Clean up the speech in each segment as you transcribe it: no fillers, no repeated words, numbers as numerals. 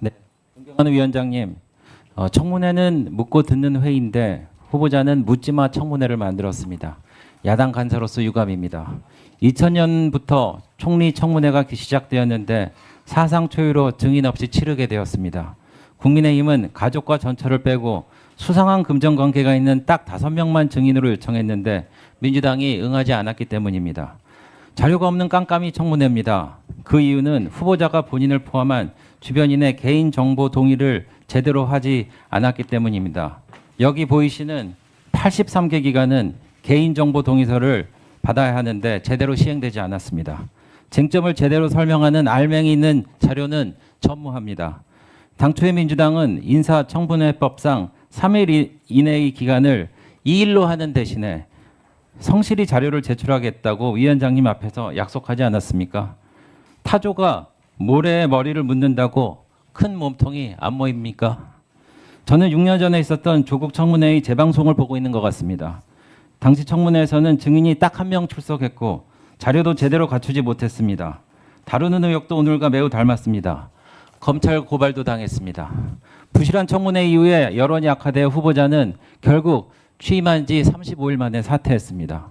네, 존경하는 위원장님, 청문회는 묻고 듣는 회의인데 후보자는 묻지마 청문회를 만들었습니다. 야당 간사로서 유감입니다. 2000년부터 총리 청문회가 시작되었는데 사상 초유로 증인 없이 치르게 되었습니다. 국민의힘은 가족과 전처를 빼고 수상한 금전 관계가 있는 딱 5명만 증인으로 요청했는데 민주당이 응하지 않았기 때문입니다. 자료가 없는 깜깜이 청문회입니다. 그 이유는 후보자가 본인을 포함한 주변인의 개인정보 동의를 제대로 하지 않았기 때문입니다. 여기 보이시는 83개 기관은 개인정보 동의서를 받아야 하는데 제대로 시행되지 않았습니다. 쟁점을 제대로 설명하는 알맹이 있는 자료는 전무합니다. 당초에 민주당은 인사청문회법상 3일 이내의 기간을 2일로 하는 대신에 성실히 자료를 제출하겠다고 위원장님 앞에서 약속하지 않았습니까? 타조가 모래에 머리를 묻는다고 큰 몸통이 안 모입니까? 저는 6년 전에 있었던 조국 청문회의 재방송을 보고 있는 것 같습니다. 당시 청문회에서는 증인이 딱 1명 출석했고 자료도 제대로 갖추지 못했습니다. 다루는 의혹도 오늘과 매우 닮았습니다. 검찰 고발도 당했습니다. 부실한 청문회 이후에 여론이 악화되어 후보자는 결국 취임한 지 35일 만에 사퇴했습니다.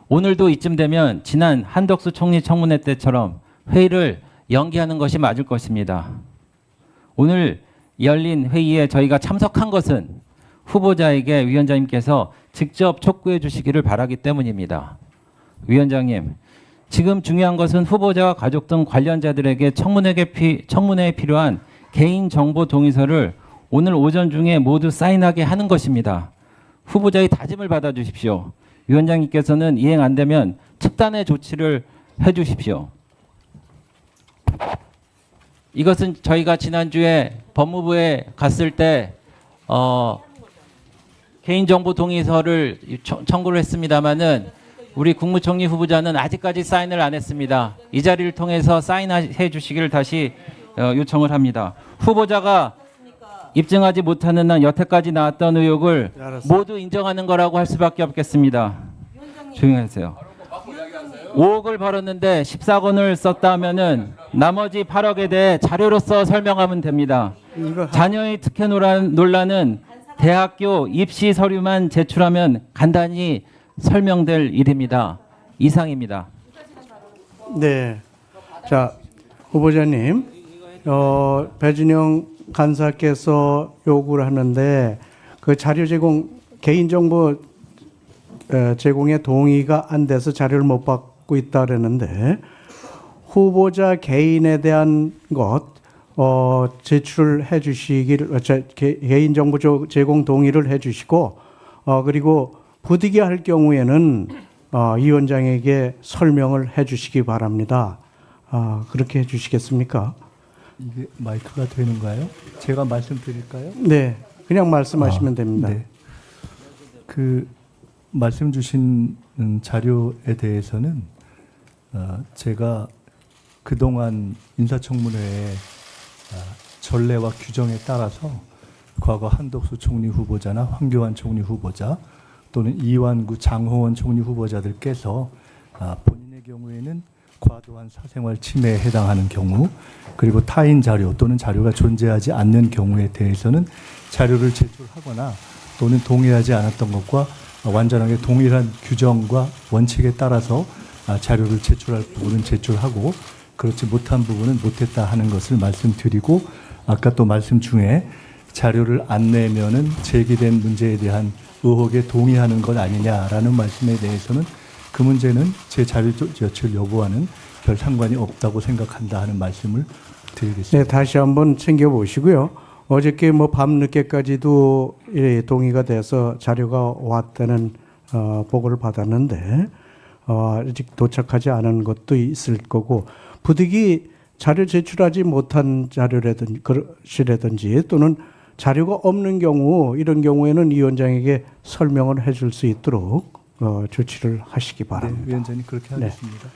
오늘도 이쯤 되면 지난 한덕수 총리 청문회 때처럼 회의를 연기하는 것이 맞을 것입니다. 오늘 열린 회의에 저희가 참석한 것은 후보자에게 위원장님께서 직접 촉구해 주시기를 바라기 때문입니다. 위원장님, 지금 중요한 것은 후보자와 가족 등 관련자들에게 청문회에 필요한 개인정보 동의서를 오늘 오전 중에 모두 사인하게 하는 것입니다. 후보자의 다짐을 받아주십시오. 위원장님께서는 이행 안 되면 특단의 조치를 해주십시오. 이것은 저희가 지난주에 법무부에 갔을 때 개인정보 동의서를 청구를 했습니다마는 우리 국무총리 후보자는 아직까지 사인을 안 했습니다. 이 자리를 통해서 사인해 주시기를 다시 요청을 합니다. 후보자가 입증하지 못하는 한 여태까지 나왔던 의혹을 모두 인정하는 거라고 할 수밖에 없겠습니다. 조용히 하세요. 5억을 벌었는데 14건을 썼다 하면은 나머지 8억에 대해 자료로서 설명하면 됩니다. 자녀의 특혜 논란은 대학교 입시 서류만 제출하면 간단히 설명될 일입니다. 이상입니다. 네. 자, 후보자님, 배준영 간사께서 요구를 하는데 그 자료 제공, 개인정보 제공에 동의가 안 돼서 자료를 못 받고 있다 그러는데 후보자 개인에 대한 것 제출을 해 주시기를 개인정보 제공 동의를 해 주시고 그리고 부득이 할 경우에는 이 위원장에게 설명을 해 주시기 바랍니다. 그렇게 해 주시겠습니까? 이게 마이크가 되는가요? 제가 말씀드릴까요? 네, 그냥 말씀하시면 됩니다. 네. 그 말씀 주신 자료에 대해서는 제가 그동안 인사청문회의 전례와 규정에 따라서 과거 한덕수 총리 후보자나 황교안 총리 후보자 또는 이완구 장홍원 총리 후보자들께서 본인의 경우에는 과도한 사생활 침해에 해당하는 경우 그리고 타인 자료 또는 자료가 존재하지 않는 경우에 대해서는 자료를 제출하거나 또는 동의하지 않았던 것과 완전하게 동일한 규정과 원칙에 따라서 자료를 제출할 부분은 제출하고 그렇지 못한 부분은 못했다 하는 것을 말씀드리고 아까 또 말씀 중에 자료를 안 내면은 제기된 문제에 대한 의혹에 동의하는 것 아니냐라는 말씀에 대해서는 그 문제는 제 자료 제출 여부와는 별 상관이 없다고 생각한다 하는 말씀을 드리겠습니다. 네, 다시 한번 챙겨보시고요. 어저께 뭐 밤늦게까지도 동의가 돼서 자료가 왔다는 보고를 받았는데 아직 도착하지 않은 것도 있을 거고 부득이 자료 제출하지 못한 자료라든지 또는 자료가 없는 경우 이런 경우에는 이 위원장에게 설명을 해줄 수 있도록 조치를 하시기 바랍니다. 네, 위원장님 그렇게 하겠습니다. 네.